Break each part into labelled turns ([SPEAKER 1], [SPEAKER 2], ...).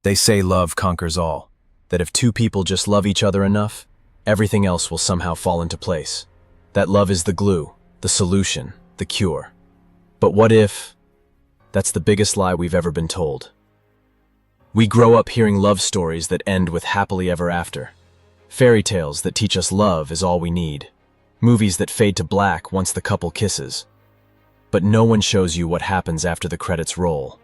[SPEAKER 1] They say love conquers all, that if two people just love each other enough, everything else will somehow fall into place. That love is the glue, the solution, the cure. But what if? That's the biggest lie we've ever been told. We grow up hearing love stories that end with happily ever after. Fairy tales that teach us love is all we need. Movies that fade to black once the couple kisses. But no one shows you what happens after the credits roll.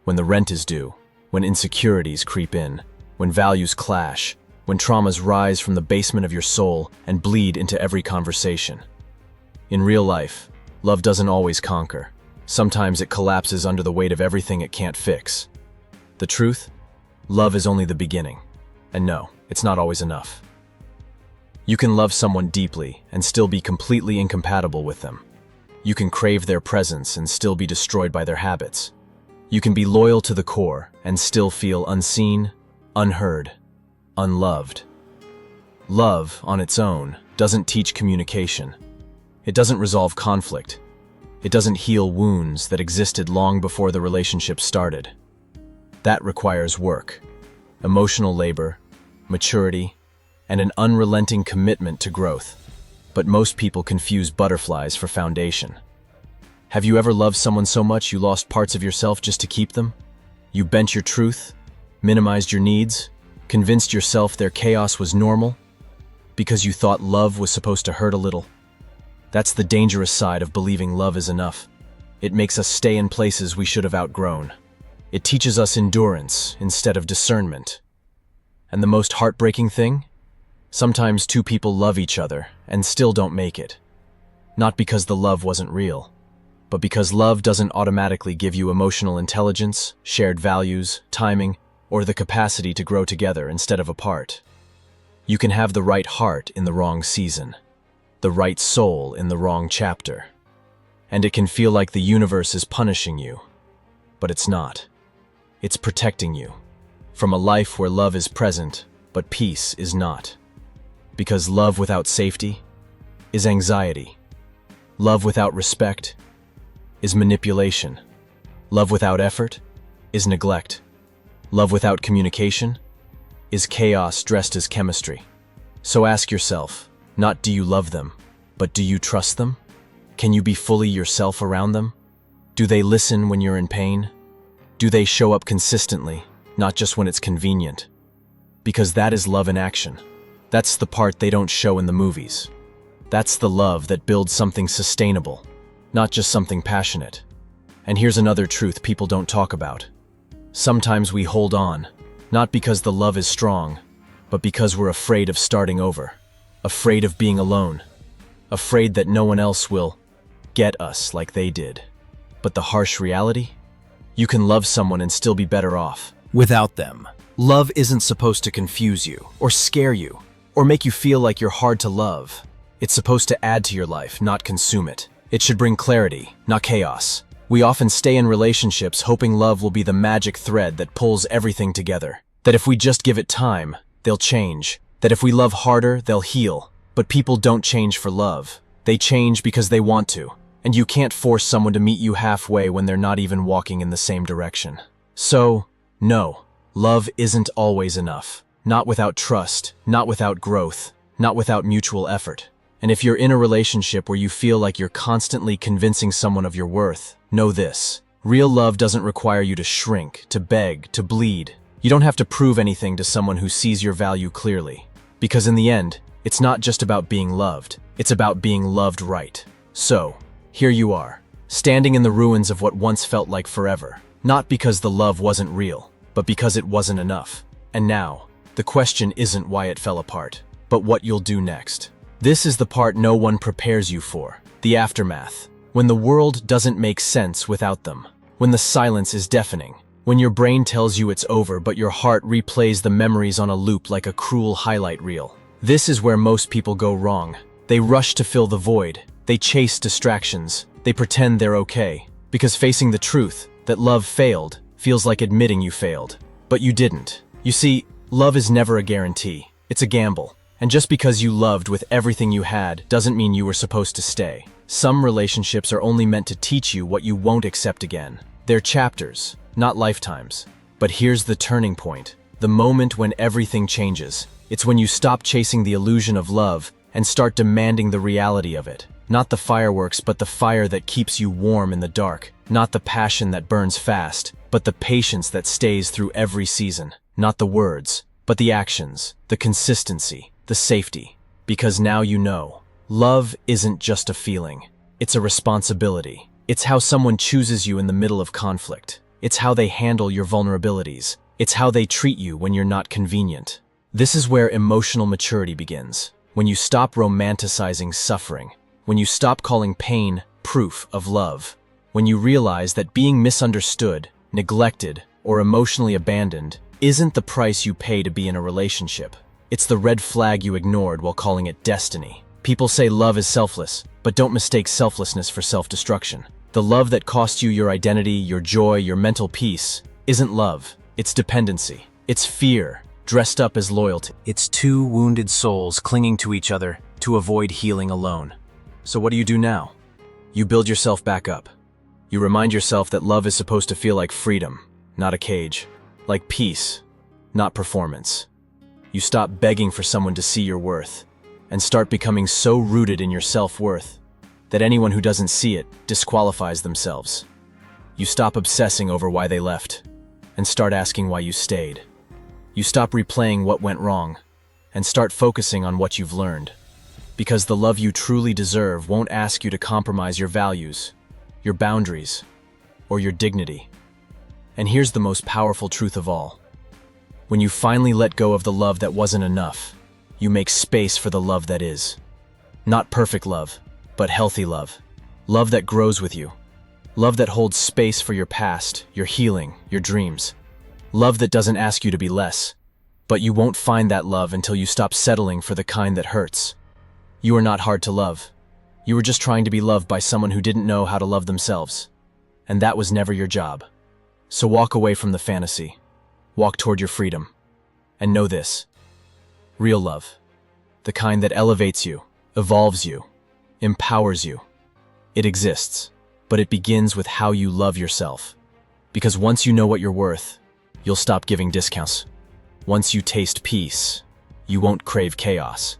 [SPEAKER 1] When the rent is due, when insecurities creep in, when values clash, when traumas rise from the basement of your soul and bleed into every conversation. In real life, love doesn't always conquer. Sometimes it collapses under the weight of everything it can't fix. The truth? Love is only the beginning. And no, it's not always enough. You can love someone deeply and still be completely incompatible with them. You can crave their presence and still be destroyed by their habits. You can be loyal to the core and still feel unseen, unheard, unloved. Love, on its own, doesn't teach communication. It doesn't resolve conflict. It doesn't heal wounds that existed long before the relationship started. That requires work, emotional labor, maturity, and an unrelenting commitment to growth. But most people confuse butterflies for foundation. Have you ever loved someone so much you lost parts of yourself just to keep them? You bent your truth, minimized your needs, convinced yourself their chaos was normal, because you thought love was supposed to hurt a little. That's the dangerous side of believing love is enough. It makes us stay in places we should have outgrown. It teaches us endurance instead of discernment. And the most heartbreaking thing? Sometimes two people love each other and still don't make it. Not because the love wasn't real, but because love doesn't automatically give you emotional intelligence, shared values, timing, or the capacity to grow together instead of apart. You can have the right heart in the wrong season, the right soul in the wrong chapter, and it can feel like the universe is punishing you, but it's not. It's protecting you from a life where love is present, but peace is not. Because love without safety is anxiety. Love without respect is manipulation. Love without effort is neglect. Love without communication is chaos dressed as chemistry. So ask yourself, not do you love them, but do you trust them? Can you be fully yourself around them? Do they listen when you're in pain? Do they show up consistently, not just when it's convenient? Because that is love in action. That's the part they don't show in the movies. That's the love that builds something sustainable, not just something passionate. And here's another truth people don't talk about. Sometimes we hold on, not because the love is strong, but because we're afraid of starting over, afraid of being alone, afraid that no one else will get us like they did. But the harsh reality? You can love someone and still be better off without them. Love isn't supposed to confuse you, or scare you, or make you feel like you're hard to love. It's supposed to add to your life, not consume it. It should bring clarity, not chaos. We often stay in relationships hoping love will be the magic thread that pulls everything together. That if we just give it time, they'll change. That if we love harder, they'll heal. But people don't change for love. They change because they want to. And you can't force someone to meet you halfway when they're not even walking in the same direction. So, no, love isn't always enough. Not without trust, not without growth, not without mutual effort. And if you're in a relationship where you feel like you're constantly convincing someone of your worth, know this. Real love doesn't require you to shrink, to beg, to bleed. You don't have to prove anything to someone who sees your value clearly. Because in the end, it's not just about being loved, it's about being loved right. So, here you are, standing in the ruins of what once felt like forever. Not because the love wasn't real, but because it wasn't enough. And now, the question isn't why it fell apart, but what you'll do next. This is the part no one prepares you for, the aftermath. When the world doesn't make sense without them. When the silence is deafening. When your brain tells you it's over but your heart replays the memories on a loop like a cruel highlight reel. This is where most people go wrong. They rush to fill the void. They chase distractions. They pretend they're okay. Because facing the truth, that love failed, feels like admitting you failed. But you didn't. You see, love is never a guarantee. It's a gamble. And just because you loved with everything you had doesn't mean you were supposed to stay. Some relationships are only meant to teach you what you won't accept again. They're chapters, not lifetimes. But here's the turning point, the moment when everything changes. It's when you stop chasing the illusion of love and start demanding the reality of it. Not the fireworks, but the fire that keeps you warm in the dark. Not the passion that burns fast, but the patience that stays through every season. Not the words, but the actions, the consistency, the safety. Because now you know, love isn't just a feeling. It's a responsibility. It's how someone chooses you in the middle of conflict. It's how they handle your vulnerabilities. It's how they treat you when you're not convenient. This is where emotional maturity begins. When you stop romanticizing suffering. When you stop calling pain proof of love. When you realize that being misunderstood, neglected, or emotionally abandoned isn't the price you pay to be in a relationship. It's the red flag you ignored while calling it destiny. People say love is selfless, but don't mistake selflessness for self-destruction. The love that costs you your identity, your joy, your mental peace isn't love. It's dependency. It's fear, dressed up as loyalty. It's two wounded souls clinging to each other to avoid healing alone. So what do you do now? You build yourself back up. You remind yourself that love is supposed to feel like freedom, not a cage. Like peace, not performance. You stop begging for someone to see your worth and start becoming so rooted in your self-worth that anyone who doesn't see it disqualifies themselves. You stop obsessing over why they left and start asking why you stayed. You stop replaying what went wrong and start focusing on what you've learned. Because the love you truly deserve won't ask you to compromise your values, your boundaries, or your dignity. And here's the most powerful truth of all. When you finally let go of the love that wasn't enough, you make space for the love that is. Not perfect love, but healthy love. Love that grows with you. Love that holds space for your past, your healing, your dreams. Love that doesn't ask you to be less. But you won't find that love until you stop settling for the kind that hurts. You are not hard to love. You were just trying to be loved by someone who didn't know how to love themselves. And that was never your job. So walk away from the fantasy. Walk toward your freedom. And know this. Real love. The kind that elevates you, evolves you, empowers you. It exists, but it begins with how you love yourself. Because once you know what you're worth, you'll stop giving discounts. Once you taste peace, you won't crave chaos.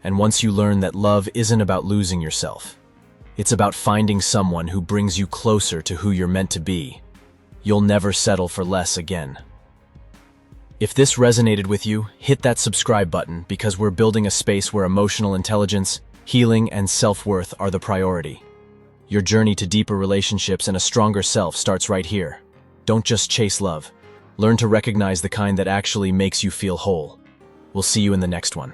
[SPEAKER 1] And once you learn that love isn't about losing yourself, it's about finding someone who brings you closer to who you're meant to be, you'll never settle for less again. If this resonated with you, hit that subscribe button because we're building a space where emotional intelligence, healing, and self-worth are the priority. Your journey to deeper relationships and a stronger self starts right here. Don't just chase love. Learn to recognize the kind that actually makes you feel whole. We'll see you in the next one.